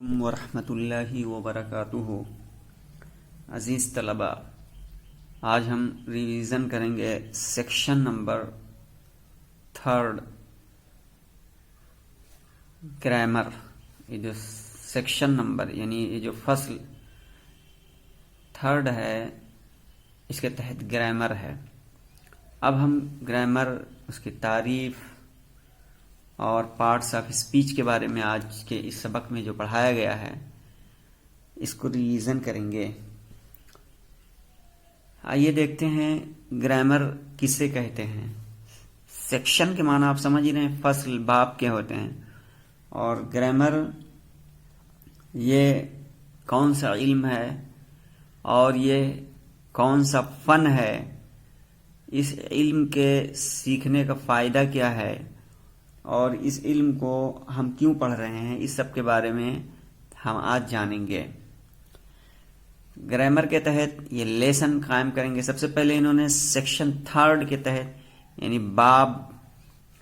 वरहमतुल्लाहि वबरकातुहू। अज़ीज़ तलबा, आज हम रिवीज़न करेंगे सेक्शन नंबर 3 ग्रामर। ये जो सेक्शन नंबर यानी ये जो फसल 3 है, इसके तहत ग्रामर है। अब हम ग्रामर, उसकी तारीफ़ और पार्ट्स ऑफ स्पीच के बारे में आज के इस सबक में जो पढ़ाया गया है, इसको रिवीजन करेंगे। आइए देखते हैं ग्रामर किसे कहते हैं। सेक्शन के माना आप समझ ही रहे हैं, फसल बाब के होते हैं। और ग्रामर ये कौन सा इल्म है और ये कौन सा फन है, इस इल्म के सीखने का फ़ायदा क्या है और इस इल्म को हम क्यों पढ़ रहे हैं, इस सब के बारे में हम आज जानेंगे। ग्रामर के तहत ये लेसन कायम करेंगे। सबसे पहले इन्होंने सेक्शन 3 के तहत यानी बाब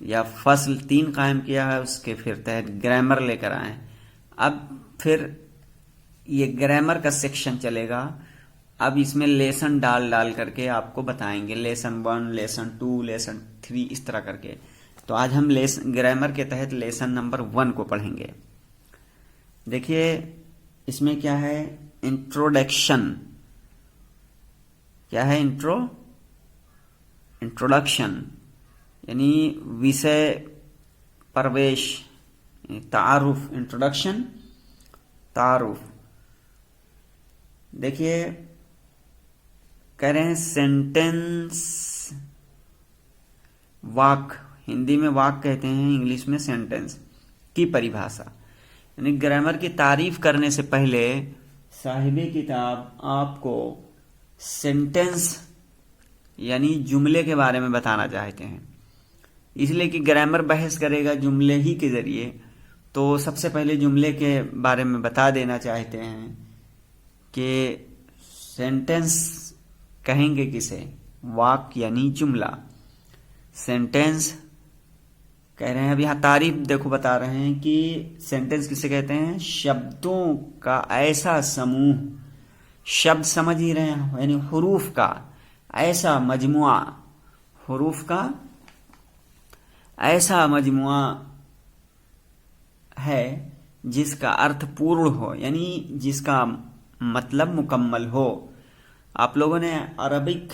या फसल 3 कायम किया है, उसके फिर तहत ग्रामर लेकर आए। अब फिर ये ग्रामर का सेक्शन चलेगा। अब इसमें लेसन डाल डाल करके आपको बताएंगे, लेसन 1, लेसन 2, लेसन 3, इस तरह करके। तो आज हम ग्रामर के तहत लेसन नंबर 1 को पढ़ेंगे। देखिए इसमें क्या है, इंट्रोडक्शन। क्या है इंट्रोडक्शन यानी विषय प्रवेश, तारुफ। इंट्रोडक्शन, तारुफ। देखिए कह रहे हैं सेंटेंस, वाक्य। हिंदी में वाक्य कहते हैं, इंग्लिश में सेंटेंस की परिभाषा। यानी ग्रामर की तारीफ करने से पहले साहिबे किताब आपको सेंटेंस यानी जुमले के बारे में बताना चाहते हैं, इसलिए कि ग्रामर बहस करेगा जुमले ही के जरिए। तो सबसे पहले जुमले के बारे में बता देना चाहते हैं कि सेंटेंस कहेंगे किसे, वाक्य यानी जुमला। सेंटेंस कह रहे हैं, अब यहाँ तारीफ देखो बता रहे हैं कि सेंटेंस किसे कहते हैं, शब्दों का ऐसा समूह। शब्द समझ ही रहे हैं, यानी हुरूफ का ऐसा मजमुआ। हुरूफ का ऐसा मजमुआ है जिसका अर्थ पूर्ण हो, यानी जिसका मतलब मुकम्मल हो। आप लोगों ने अरबिक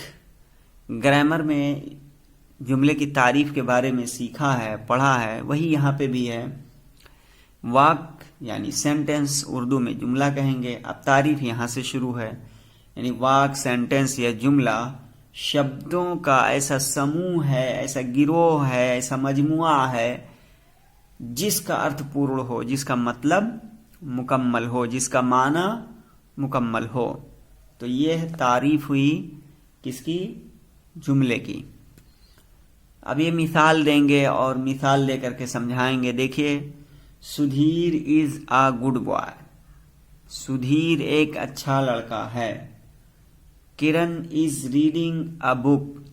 ग्रामर में जुमले की तारीफ के बारे में सीखा है, पढ़ा है, वही यहाँ पे भी है। वाक्य यानी सेंटेंस, उर्दू में जुमला कहेंगे। अब तारीफ यहाँ से शुरू है, यानी वाक्य, सेंटेंस या जुमला शब्दों का ऐसा समूह है, ऐसा गिरोह है, ऐसा मजमुआ है जिसका अर्थ पूर्ण हो, जिसका मतलब मुकम्मल हो, जिसका माना मुकम्मल हो। तो ये तारीफ हुई किसकी, जुमले की। अब ये मिसाल देंगे और मिसाल देकर के समझाएंगे। देखिए, Sudhir is a good boy. Sudhir एक अच्छा लड़का है। किरण इज रीडिंग अ बुक।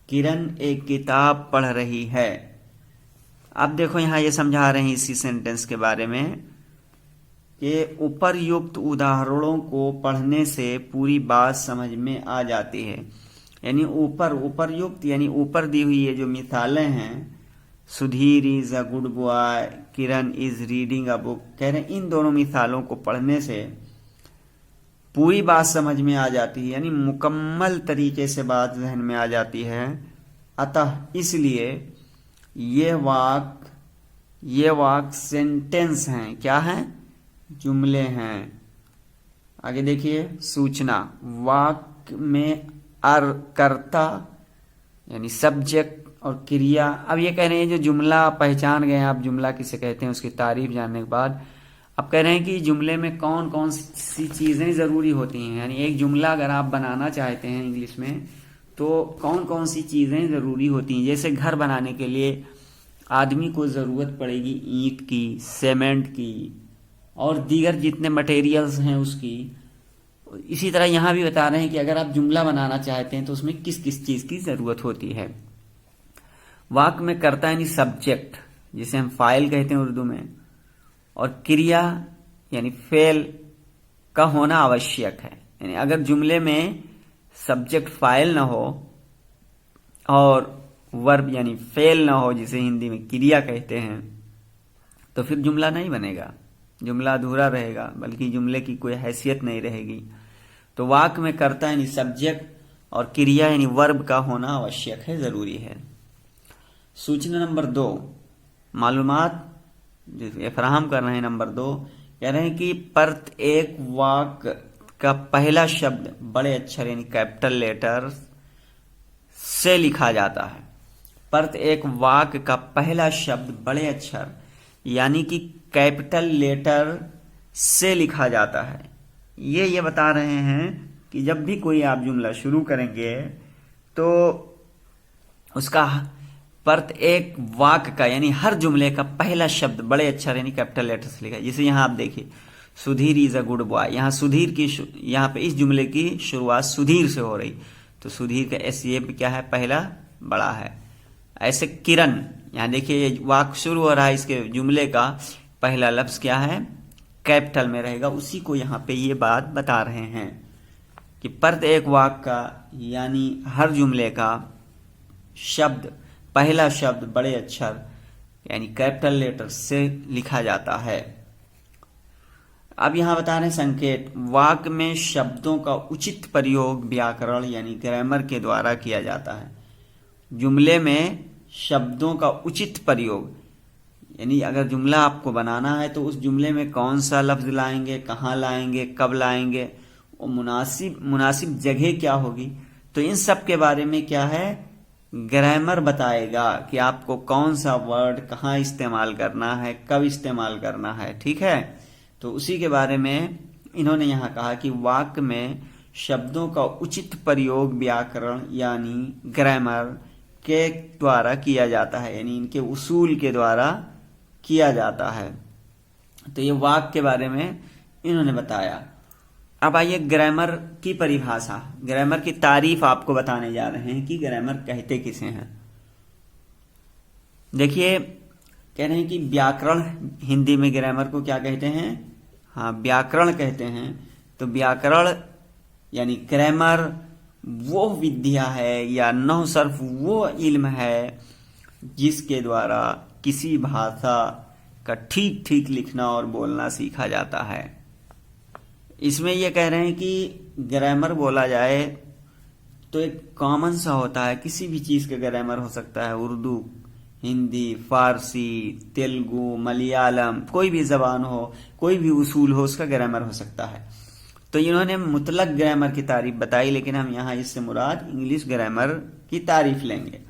किरण एक किताब पढ़ रही है। अब देखो यहाँ ये समझा रहे हैं इसी सेंटेंस के बारे में कि उपरयुक्त उदाहरणों को पढ़ने से पूरी बात समझ में आ जाती है। यानी उपरयुक्त यानी ऊपर दी हुई ये जो मिसालें हैं, Sudhir is a good boy, Kiran is reading a book, कह रहे हैं इन दोनों मिसालों को पढ़ने से पूरी बात समझ में आ जाती है, यानी मुकम्मल तरीके से बात जहन में आ जाती है। अतः इसलिए ये वाक्य सेंटेंस हैं। क्या हैं, जुमले हैं। आगे देखिए, सूचना। वाक्य में कर्ता यानी सब्जेक्ट और क्रिया। अब ये कह रहे हैं जो जुमला पहचान गए आप, जुमला किसे कहते हैं, उसकी तारीफ जानने के बाद अब कह रहे हैं कि जुमले में कौन कौन सी चीजें जरूरी होती हैं। यानी एक जुमला अगर आप बनाना चाहते हैं इंग्लिश में, तो कौन कौन सी चीजें जरूरी होती हैं। जैसे घर बनाने के लिए आदमी को जरूरत पड़ेगी ईंट की, सीमेंट की और दीगर जितने मटेरियल्स हैं उसकी। इसी तरह यहाँ भी बता रहे हैं कि अगर आप जुमला बनाना चाहते हैं तो उसमें किस किस चीज की जरूरत होती है। वाक्य में कर्ता यानी सब्जेक्ट, जिसे हम फाइल कहते हैं उर्दू में, और क्रिया यानी फेल का होना आवश्यक है। यानी अगर जुमले में सब्जेक्ट फाइल ना हो और वर्ब यानी फेल ना हो, जिसे हिंदी में क्रिया कहते हैं, तो फिर जुमला नहीं बनेगा, जुमला अधूरा रहेगा, बल्कि जुमले की कोई हैसियत नहीं रहेगी। तो वाक्य में कर्ता यानी सब्जेक्ट और क्रिया यानी वर्ब का होना आवश्यक है, जरूरी है। सूचना नंबर 2, मालूमात जो फराहम कर रहे हैं। नंबर 2 कह रहे हैं कि प्रत्येक वाक्य का पहला शब्द बड़े अक्षर यानी कैपिटल लेटर से लिखा जाता है। प्रत्येक वाक्य का पहला शब्द बड़े अक्षर यानी कि कैपिटल लेटर से लिखा जाता है। ये बता रहे हैं कि जब भी कोई आप जुमला शुरू करेंगे तो उसका प्रत्येक वाक्य का यानी हर जुमले का पहला शब्द बड़े अक्षर यानी कैपिटल लेटर से लिखा है। जैसे यहाँ आप देखिए, Sudhir is a good boy. यहाँ सुधीर की यहाँ पे इस जुमले की शुरुआत सुधीर से हो रही, तो सुधीर का एस ये क्या है, पहला बड़ा है। ऐसे किरण, यहाँ देखिए वाक्य शुरू हो रहा है, इसके जुमले का पहला लफ्ज क्या है, कैपिटल में रहेगा। उसी को यहाँ पे ये बात बता रहे हैं कि प्रत्येक वाक्य का यानी हर जुमले का शब्द पहला शब्द बड़े अक्षर यानी कैपिटल लेटर से लिखा जाता है। अब यहां बता रहे हैं संकेत, वाक्य में शब्दों का उचित प्रयोग व्याकरण यानी ग्रामर के द्वारा किया जाता है। जुमले में शब्दों का उचित प्रयोग यानी अगर जुमला आपको बनाना है तो उस जुमले में कौन सा लफ्ज लाएंगे, कहाँ लाएंगे, कब लाएंगे, और मुनासिब जगह क्या होगी, तो इन सब के बारे में क्या है, ग्रामर बताएगा कि आपको कौन सा वर्ड कहाँ इस्तेमाल करना है, कब इस्तेमाल करना है। ठीक है, तो उसी के बारे में इन्होंने यहाँ कहा कि वाक्य में शब्दों का उचित प्रयोग व्याकरण यानी ग्रामर के द्वारा किया जाता है, यानी इनके उसूल के द्वारा किया जाता है। तो ये वाक्य के बारे में इन्होंने बताया। अब आइए ग्रामर की परिभाषा, ग्रामर की तारीफ आपको बताने जा रहे हैं कि ग्रामर कहते किसे हैं। देखिए, कह रहे हैं कि व्याकरण, हिंदी में ग्रामर को क्या कहते हैं, हाँ व्याकरण कहते हैं। तो व्याकरण यानी ग्रामर वो विद्या है या नौ सर्फ वो इल्म है जिसके द्वारा किसी भाषा का ठीक ठीक लिखना और बोलना सीखा जाता है। इसमें यह कह रहे हैं कि ग्रामर बोला जाए तो एक कॉमन सा होता है, किसी भी चीज का ग्रामर हो सकता है, उर्दू, हिंदी, फारसी, तेलुगु, मलयालम, कोई भी जबान हो, कोई भी उसूल हो, उसका ग्रामर हो सकता है। तो इन्होंने मुतलक ग्रामर की तारीफ बताई, लेकिन हम यहाँ इससे मुराद इंग्लिश ग्रामर की तारीफ लेंगे।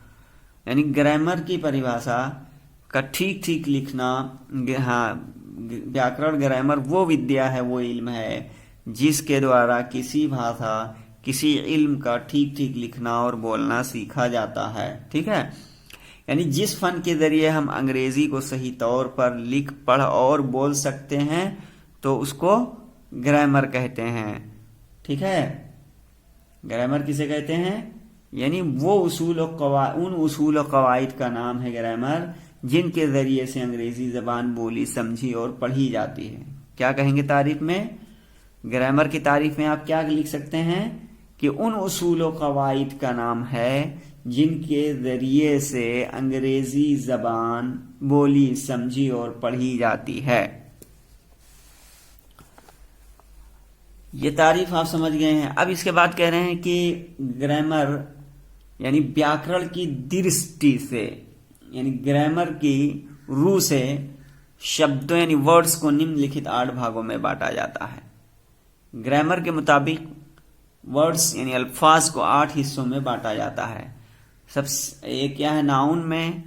यानी ग्रामर की परिभाषा का ठीक ठीक लिखना, हाँ व्याकरण ग्रामर वो विद्या है, वो इल्म है जिसके द्वारा किसी भाषा, किसी इल्म का ठीक ठीक लिखना और बोलना सीखा जाता है। ठीक है, यानी जिस फन के जरिए हम अंग्रेजी को सही तौर पर लिख, पढ़ और बोल सकते हैं तो उसको ग्रामर कहते हैं। ठीक है, ग्रामर किसे कहते हैं, यानी वो उन उसूल और कवायद का नाम है ग्रामर जिनके जरिए से अंग्रेजी जबान बोली, समझी और पढ़ी जाती है। क्या कहेंगे तारीफ में, ग्रामर की तारीफ में आप क्या लिख सकते हैं कि उन उसूल और कवायद का नाम है जिनके जरिए से अंग्रेजी जबान बोली, समझी और पढ़ी जाती है। ये तारीफ आप समझ गए हैं। अब इसके बाद कह रहे हैं कि ग्रामर यानी व्याकरण की दृष्टि से, यानी ग्रामर की रूह से शब्दों यानी वर्ड्स को निम्नलिखित 8 भागों में बांटा जाता है। ग्रामर के मुताबिक वर्ड्स यानी अल्फाज को 8 हिस्सों में बांटा जाता है। एक क्या है, नाउन में,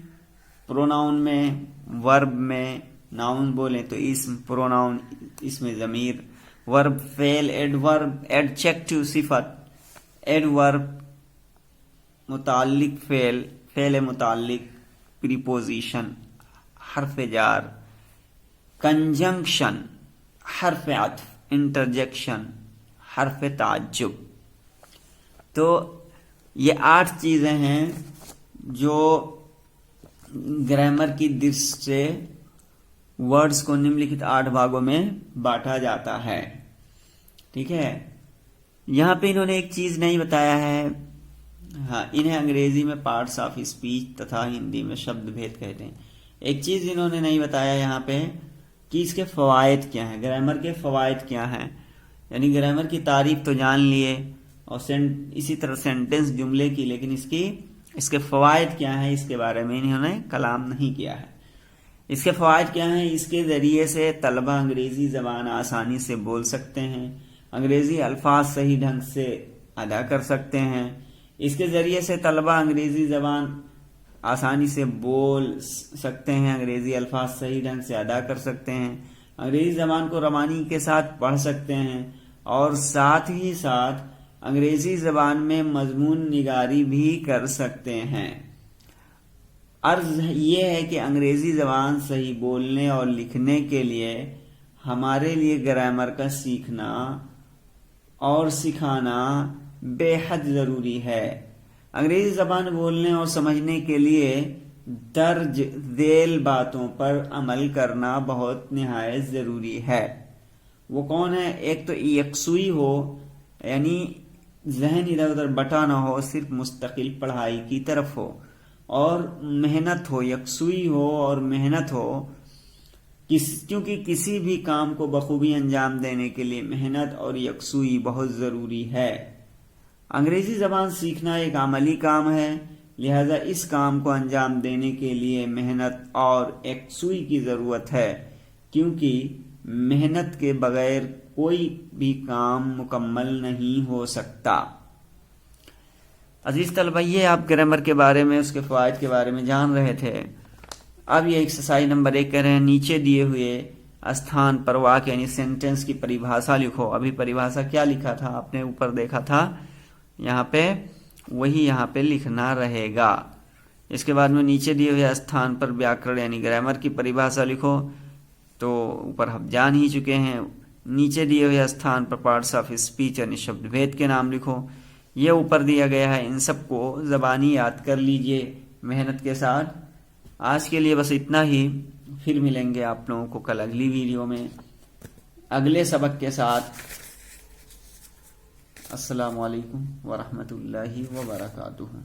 प्रोनाउन में, वर्ब में, नाउन बोले तो इसम, प्रोनाउन इसमें जमीर, वर्ब फेल, एडवर्ब एडजेक्टिव सिफत, एडवर्ब मुताल्लिक फेल, फेल मुताल्लिक प्रीपोजिशन, हर्फ जार, कंजंक्शन, हर्फ अत्फ, इंटरजेक्शन, हर्फ ताज्जुब। तो ये 8 चीजें हैं जो ग्रामर की दृष्टि से वर्ड्स को निम्नलिखित 8 भागों में बांटा जाता है। ठीक है, यहां पे इन्होंने एक चीज नहीं बताया है। हाँ, इन्हें अंग्रेजी में पार्ट्स ऑफ स्पीच तथा हिंदी में शब्द भेद कहते हैं। एक चीज इन्होंने नहीं बताया यहाँ पे कि इसके फवायद क्या हैं, ग्रामर के फवायद क्या हैं। यानी ग्रामर की तारीफ तो जान लिए और इसी तरह सेंटेंस जुमले की, लेकिन इसके फवायद क्या हैं इसके बारे में इन्होंने कलाम नहीं किया है। इसके फवायद क्या हैं? इसके जरिए से तलबा अंग्रेजी जबान आसानी से बोल सकते हैं, अंग्रेजी अल्फाज सही ढंग से अदा कर सकते हैं। इसके जरिए से तलबा अंग्रेजी जबान आसानी से बोल सकते हैं, अंग्रेजी अल्फाज सही ढंग से अदा कर सकते हैं, अंग्रेजी जबान को रवानी के साथ पढ़ सकते हैं और साथ ही साथ अंग्रेजी जबान में मजमून निगारी भी कर सकते हैं। अर्ज ये है कि अंग्रेजी जबान सही बोलने और लिखने के लिए हमारे लिए ग्रामर का सीखना और सिखाना बेहद जरूरी है। अंग्रेजी जबान बोलने और समझने के लिए दर्ज झेल बातों पर अमल करना बहुत निहायत जरूरी है। वो कौन है? एक तो यकसुई हो, यानी जहन इधर उधर बटा ना हो, सिर्फ मुस्तकिल पढ़ाई की तरफ हो, और मेहनत हो, यकसुई हो और मेहनत हो। क्योंकि किसी भी काम को बखूबी अंजाम देने के लिए मेहनत और यकसुई बहुत जरूरी है। अंग्रेजी जबान सीखना एक अमली काम है, लिहाजा इस काम को अंजाम देने के लिए मेहनत और यकसुई की जरूरत है, क्योंकि मेहनत के बगैर कोई भी काम मुकम्मल नहीं हो सकता। अजीज तलबा, ये आप ग्रामर के बारे में, उसके फ़वाइद के बारे में जान रहे थे। अब ये एक्सरसाइज नंबर 1 कर रहे हैं। नीचे दिए हुए स्थान पर वाक्य यानी सेंटेंस की परिभाषा लिखो। अभी परिभाषा क्या लिखा था आपने ऊपर देखा था, यहाँ पे वही यहाँ पे लिखना रहेगा। इसके बाद में नीचे दिए हुए स्थान पर व्याकरण यानी ग्रामर की परिभाषा लिखो, तो ऊपर हम जान ही चुके हैं। नीचे दिए हुए स्थान पर पार्ट्स ऑफ स्पीच यानी शब्द भेद के नाम लिखो, ये ऊपर दिया गया है। इन सबको ज़बानी याद कर लीजिए मेहनत के साथ। आज के लिए बस इतना ही, फिर मिलेंगे आप लोगों को कल अगली वीडियो में अगले सबक के साथ। अस्सलामु अलैकुम वरहमतुल्लाहि वबरकातुहू।